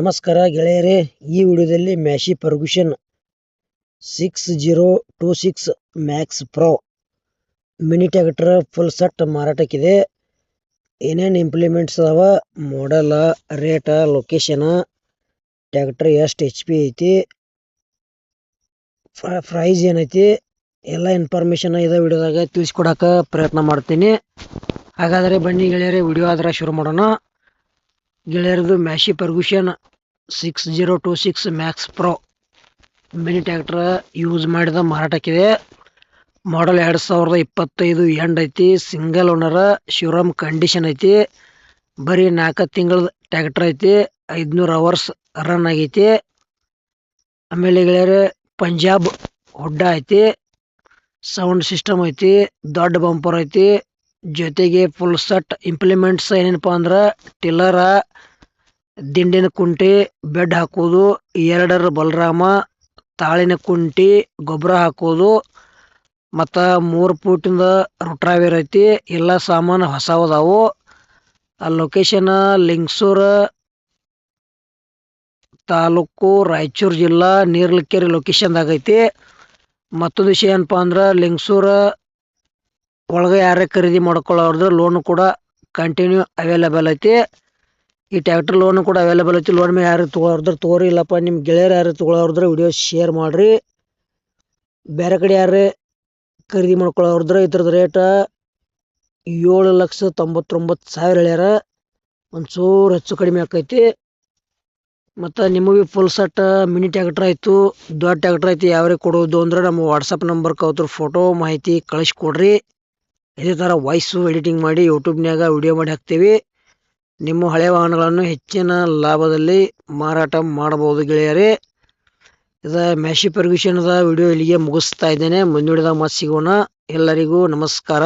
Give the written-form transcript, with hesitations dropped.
ನಮಸ್ಕಾರ ಗೆಳೆಯರೇ, ಈ ವಿಡಿಯೋದಲ್ಲಿ Massey Ferguson 6026 max pro mini tractor full set ಮಾರಾಟಕ್ಕಿದೆ. ಏನೇನು ಇಂಪ್ಲಿಮೆಂಟ್ಸ್ ಅದಾವ, ಮಾಡೆಲ್, ರೇಟ್, ಲೊಕೇಶನ್, ಟ್ರ್ಯಾಕ್ಟರ್ ಎಷ್ಟು HP ಐತಿ, ಪ್ರೈಸ್ ಏನೈತಿ, ಎಲ್ಲ ಇನ್ಫಾರ್ಮೇಷನ್ ಇದೇ ವಿಡಿಯೋದಾಗ ತಿಳಿಸ್ಕೊಡಕ ಪ್ರಯತ್ನ ಮಾಡ್ತೀನಿ. ಹಾಗಾದರೆ ಬನ್ನಿ ಗೆಳೆಯರೇ, ವಿಡಿಯೋ ಆದ್ರೆ ಶುರು ಮಾಡೋಣ. ಗೆಳೆಯರದು Massey Ferguson 6026 max pro mini tractor use ಮಾಡಿದ ಮಾರಾಟಕ್ಕಿದೆ. ಮಾಡಲ್ 2025 ಎಂಡ್ ಐತಿ. ಸಿಂಗಲ್ ಓನರ್, ಶೋರೂಮ್ ಕಂಡೀಷನ್ ಐತಿ. ಬರೀ 4 ತಿಂಗಳ ಟ್ರ್ಯಾಕ್ಟರ್ ಐತಿ. 500 ಅವರ್ಸ್ ರನ್ ಆಗೈತಿ. ಆಮೇಲೆ ಗೆಳೆಯರೆ ಪಂಜಾಬ್ ಹುಡ್ಡ ಐತಿ. ಸೌಂಡ್ ಸಿಸ್ಟಮ್ ಐತಿ. ದೊಡ್ಡ ಬಂಪರ್ ಐತಿ. ಜೊತೆಗೆ ಫುಲ್ ಸೆಟ್ ಇಂಪ್ಲಿಮೆಂಟ್ಸ್ ಏನೇನಪ್ಪ ಅಂದ್ರೆ ಟಿಲ್ಲರ, ದಿಂಡಿನ ಕುಂಟಿ, ಬೆಡ್ ಹಾಕೋದು, 2 ಬಲರಾಮ, ತಾಳಿನ ಕುಂಟಿ, ಗೊಬ್ಬರ ಹಾಕೋದು, ಮತ್ತು 3 ಫೂಟಿಂದ ರೋಟ್ರಾವೇರ್ ಐತಿ. ಎಲ್ಲ ಸಾಮಾನು ಹೊಸವದಾವು. ಲೊಕೇಶನ್ ಲಿಂಗಸೂರು ತಾಲೂಕು, ರಾಯಚೂರು ಜಿಲ್ಲಾ, ನೀರ್ಲಕೆರೆ ಲೊಕೇಶನ್ದಾಗ ಐತಿ. ಮತ್ತೊಂದು ವಿಷಯ ಏನಪ್ಪ ಅಂದ್ರೆ ಲಿಂಗಸೂರು ಒಳಗೆ ಯಾರೇ ಖರೀದಿ ಮಾಡ್ಕೊಳ್ಳೋರ್ದು ಲೋನ್ ಕೂಡ ಕಂಟಿನ್ಯೂ ಅವೈಲೇಬಲ್ ಐತಿ. ಈ ಟ್ರ್ಯಾಕ್ಟರ್ ಲೋನ್ ಕೂಡ ಅವೈಲೇಬಲ್ ಐತಿ. ಲೋನ್ ಮೇಲೆ ಯಾರು ತೊಗೊಳೋರ್ದ್ರೆ ತಗೋರಿ, ಇಲ್ಲಪ್ಪ ನಿಮ್ಮ ಗೆಳೆಯರು ಯಾರು ತೊಗೊಳೋರ್ದ್ರೆ ವಿಡಿಯೋ ಶೇರ್ ಮಾಡಿರಿ. ಬೇರೆ ಕಡೆ ಯಾರೇ ಖರೀದಿ ಮಾಡ್ಕೊಳ್ಳೋರ್ದ್ರೆ ಇದ್ರದ್ದು ರೇಟ 7,99,000 ಹೇಳ್ಯಾರ. ಒಂಚೂರು ಹೆಚ್ಚು ಕಡಿಮೆ ಆಕೈತಿ. ಮತ್ತು ನಿಮಗೆ ಫುಲ್ ಸೆಟ್ ಮಿನಿ ಟ್ರ್ಯಾಕ್ಟರ್ ಆಯಿತು, ದೊಡ್ಡ ಟ್ರ್ಯಾಕ್ಟರ್ ಐತಿ, ಯಾವ್ರಿಗೆ ಕೊಡೋದು ಅಂದ್ರೆ ನಮ್ಮ ವಾಟ್ಸಪ್ ನಂಬರ್ಗೆ ಅವ್ರ ಫೋಟೋ ಮಾಹಿತಿ ಕಳಿಸ್ಕೊಡ್ರಿ. ಇದೇ ಥರ ವಾಯ್ಸು ಎಡಿಟಿಂಗ್ ಮಾಡಿ ಯೂಟ್ಯೂಬ್ನಾಗ ವಿಡಿಯೋ ಮಾಡಿ ಹಾಕ್ತೀವಿ. ನಿಮ್ಮ ಹಳೆ ವಾಹನಗಳನ್ನು ಹೆಚ್ಚಿನ ಲಾಭದಲ್ಲಿ ಮಾರಾಟ ಮಾಡಬಹುದು ಗೆಳೆಯರೇ. ಇದು ಮ್ಯಾಶಿ ಫರ್ಗ್ಯೂಸನ್ದ ವಿಡಿಯೋ ಇಲ್ಲಿಗೆ ಮುಗಿಸ್ತಾ ಇದ್ದೇನೆ. ಮುಂದಿನ ವಿಡಿಯೋದಾಗ ಮತ್ತೆ ಸಿಗೋಣ. ಎಲ್ಲರಿಗೂ ನಮಸ್ಕಾರ.